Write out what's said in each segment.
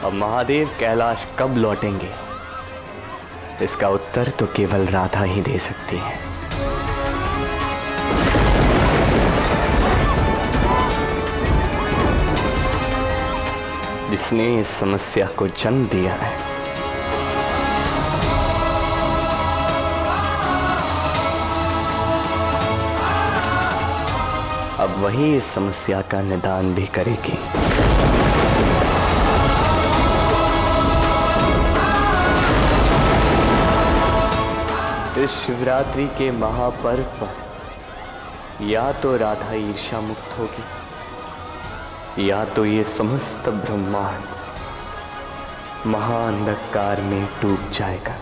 अब महादेव कैलाश कब लौटेंगे, इसका उत्तर तो केवल राधा ही दे सकती है। जिसने इस समस्या को जन्म दिया है। अब वही इस समस्या का निदान भी करेगी। इस शिवरात्रि के महापर्व पर या तो राधा ईर्ष्या मुक्त होगी, या तो ये समस्त ब्रह्मांड महाअंधकार में डूब जाएगा।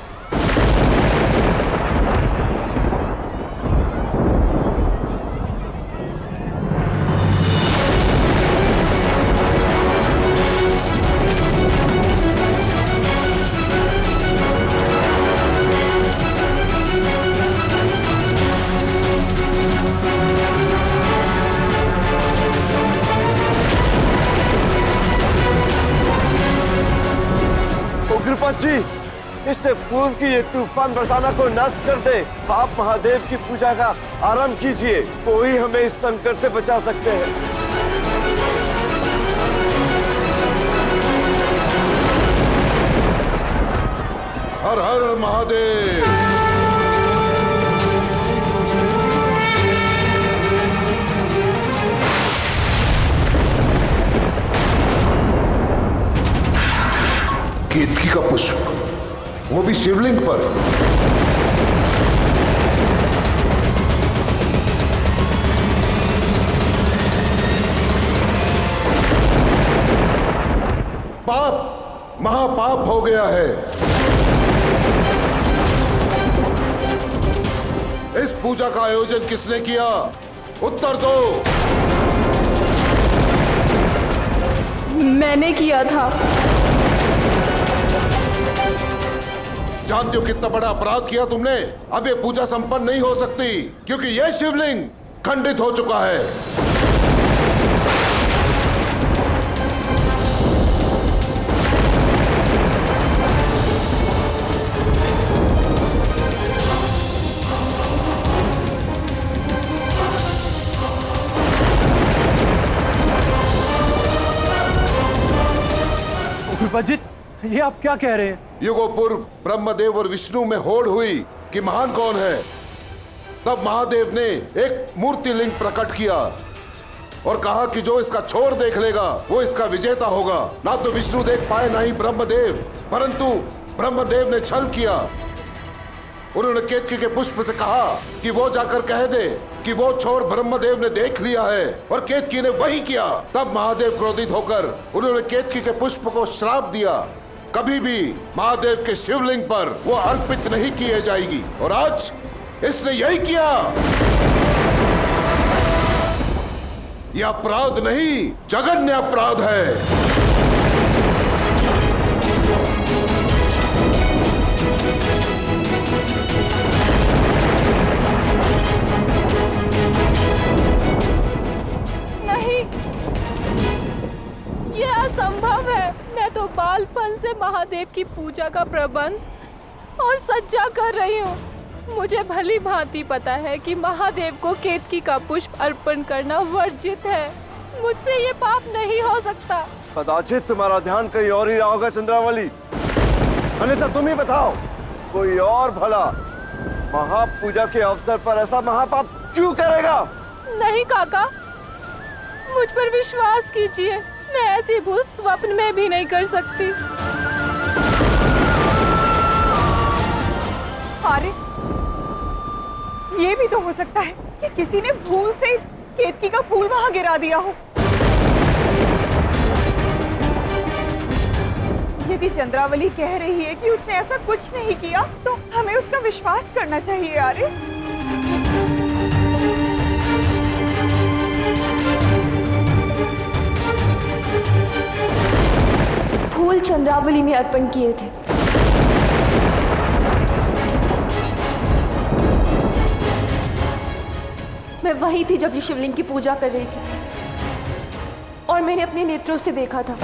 जी, इससे फूल की ये तूफान बरसाना को नष्ट कर दे। आप महादेव की पूजा का आरंभ कीजिए, कोई हमें इस संकट से बचा सकते हैं। हर हर महादेव। केतकी का पुष्प, वो भी शिवलिंग पर। पाप, महापाप हो गया है। इस पूजा का आयोजन किसने किया? उत्तर दो। मैंने किया था। जानते हो कितना बड़ा अपराध किया तुमने? अब ये पूजा संपन्न नहीं हो सकती, क्योंकि यह शिवलिंग खंडित हो चुका है। कृपाजित, ये आप क्या कह रहे हैं? युगों पूर्व ब्रह्मदेव और विष्णु में होड़ हुई कि महान कौन है। तब महादेव ने एक मूर्ति लिंग प्रकट किया और कहा कि जो इसका छोर देख लेगा वो इसका विजेता होगा। ना तो विष्णु देख पाए ना ही ब्रह्मदेव, परंतु ब्रह्मदेव ने छल किया। उन्होंने केतकी के पुष्प से कहा कि वो जाकर कह दे कि वो छोर ब्रह्मदेव ने देख लिया है, और केतकी ने वही किया। तब महादेव क्रोधित होकर उन्होंने केतकी के पुष्प को श्राप दिया, कभी भी महादेव के शिवलिंग पर वो अर्पित नहीं किए जाएगी। और आज इसने यही किया। यह अपराध नहीं, जघन्य अपराध है। असंभव है। मैं तो बालपन से महादेव की पूजा का प्रबंध और सज्जा कर रही हूँ। मुझे भली भांति पता है कि महादेव को केतकी का पुष्प अर्पण करना वर्जित है। मुझसे ये पाप नहीं हो सकता। कदाचित तुम्हारा ध्यान कहीं और ही रहा होगा चंद्रावली। अन्यथा तुम ही बताओ, कोई और भला महापूजा के अवसर पर ऐसा महापाप क्यों करेगा? नहीं काका, मुझ पर विश्वास कीजिए, मैं ऐसी भूल स्वप्न में भी नहीं कर सकती। अरे, ये भी तो हो सकता है कि किसी ने भूल से केतकी का फूल वहां गिरा दिया हो। यदि चंद्रावली कह रही है कि उसने ऐसा कुछ नहीं किया, तो हमें उसका विश्वास करना चाहिए। अरे फूल चंद्रावली ने अर्पण किए थे। मैं वही थी जब ये शिवलिंग की पूजा कर रही थी, और मैंने अपने नेत्रों से देखा था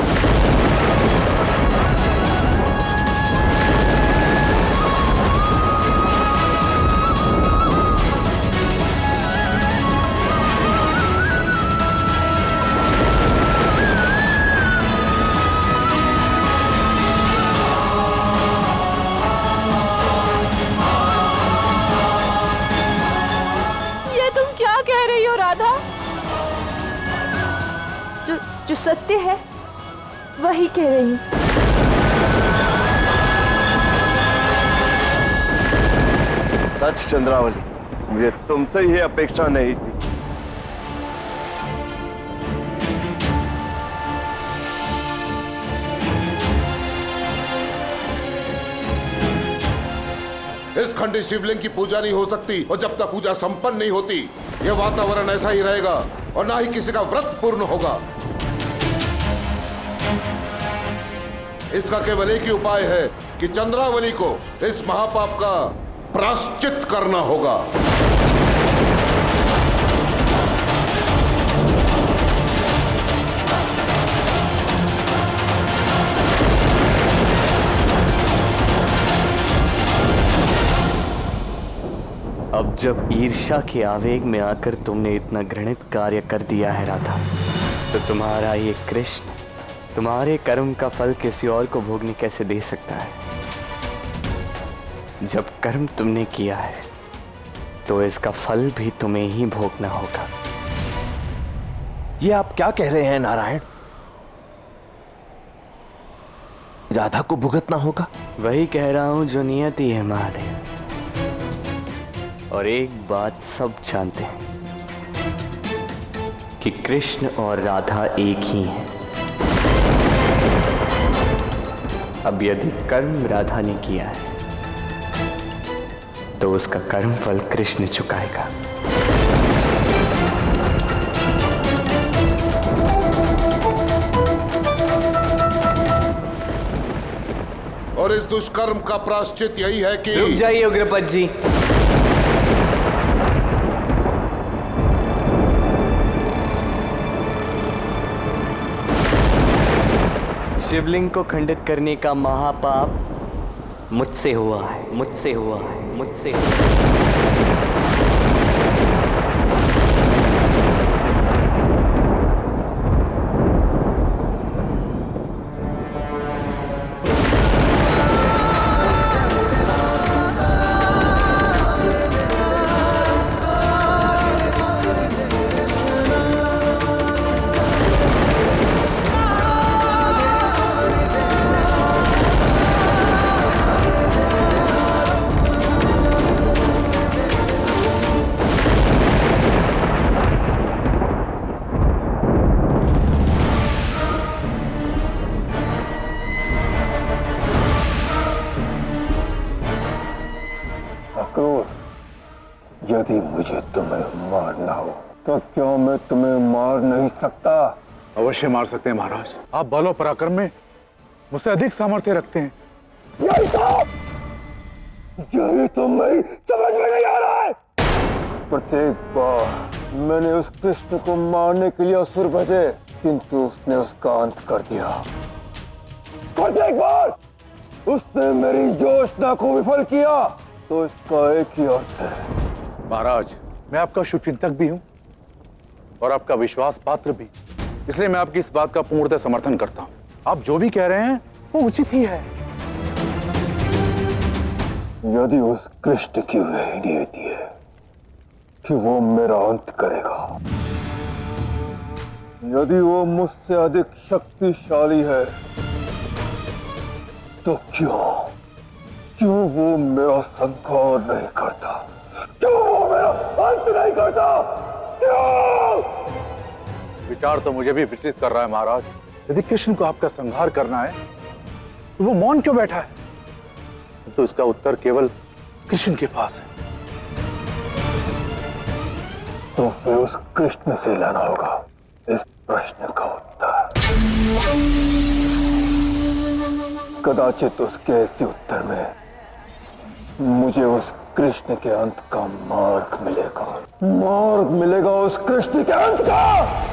कह रही हूँ। सच चंद्रावली, मुझे तुमसे ही अपेक्षा नहीं थी। इस खंडित शिवलिंग की पूजा नहीं हो सकती, और जब तक पूजा संपन्न नहीं होती यह वातावरण ऐसा ही रहेगा और ना ही किसी का व्रत पूर्ण होगा। इसका केवल एक ही उपाय है कि चंद्रावली को इस महापाप का प्रायश्चित करना होगा। अब जब ईर्ष्या के आवेग में आकर तुमने इतना घृणित कार्य कर दिया है राधा, तो तुम्हारा ये कृष्ण तुम्हारे कर्म का फल किसी और को भोगने कैसे दे सकता है? जब कर्म तुमने किया है तो इसका फल भी तुम्हें ही भोगना होगा। ये आप क्या कह रहे हैं नारायण? राधा को भुगतना होगा? वही कह रहा हूं जो नियति है महादेव। और एक बात सब जानते हैं कि कृष्ण और राधा एक ही हैं। अब यदि कर्म राधा ने किया है तो उसका कर्म फल कृष्ण चुकाएगा। और इस दुष्कर्म का प्रायश्चित यही है कि रुक जाइए उग्रपद जी। शिवलिंग को खंडित करने का महापाप मुझसे हुआ है, मुझसे हुआ है, मुझसे हुआ है। यदि मुझे तुम्हें मारना हो तो क्यों मैं तुम्हें मार नहीं सकता? अवश्य मार सकते हैं महाराज। आप बल और पराक्रम में मुझसे अधिक सामर्थ्य रखते हैं। यही तो मैं समझ में नहीं आ रहा है। प्रत्येक बार मैंने उस कृष्ण को मारने के लिए असुर भेजे, किंतु उसने उसका अंत कर दिया। प्रत्येक बार उसने मेरी योजना को विफल किया। तो इसका एक ही अर्थ है। महाराज, मैं आपका शुभचिंतक भी हूं और आपका विश्वास पात्र भी, इसलिए मैं आपकी इस बात का पूर्णतः समर्थन करता हूं। आप जो भी कह रहे हैं वो उचित ही है। यदि उस कृष्ण की वही नियति है कि वो मेरा अंत करेगा, यदि वो मुझसे अधिक शक्तिशाली है, तो क्यों वो मेरा संहार नहीं करता? क्यों वो मेरा अंत नहीं करता? क्यों? विचार तो मुझे भी विचलित कर रहा है महाराज। यदि कृष्ण को आपका संहार करना है तो वो मौन क्यों बैठा है? तो इसका उत्तर केवल कृष्ण के पास है। तो फिर उस कृष्ण से लाना होगा इस प्रश्न का उत्तर। कदाचित उसके इसी उत्तर में मुझे उस कृष्ण के अंत का मार्ग मिलेगा। मार्ग मिलेगा उस कृष्ण के अंत का।